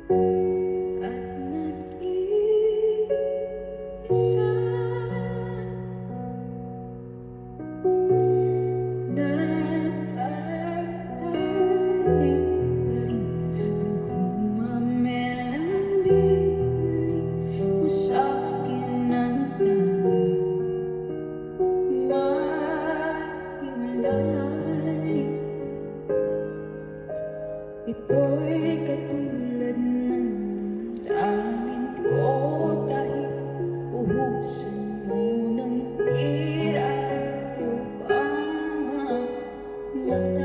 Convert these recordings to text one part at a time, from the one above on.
at nag-iisa. Nakatanim pa rin ang kumamelang bibalik mo sa'kin ng maghiwalay. Ito'y katulad ng damdamin ko kahit uhusan mo ng tira, ayaw bang mamatay?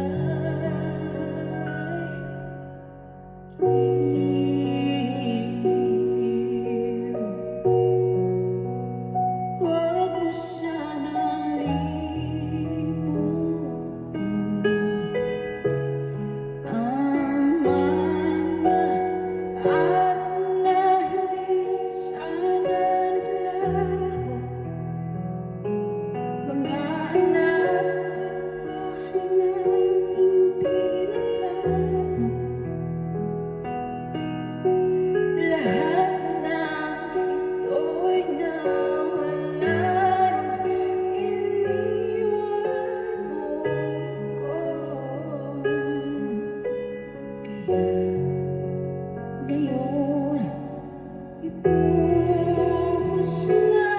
Huwag mo sanang limutin ang mga araw na hindi sana naglaho, mga anak at bahay naming pinagplano. Lahat ng ito'y nawala nang iniwan mo ko. Kaya ngayon, ibuhos na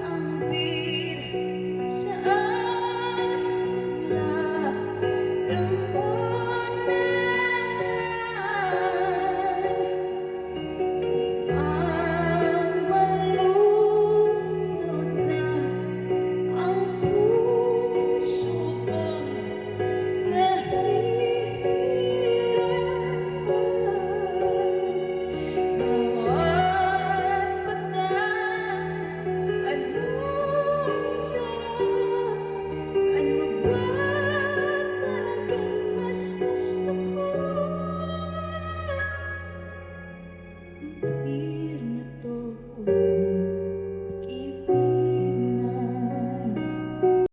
ang birit sa aking lalamunan. Ang malunod na ang puso kong nahihirapan. Bawat patang, anong sarap, ano ba talagang mas gusto ko?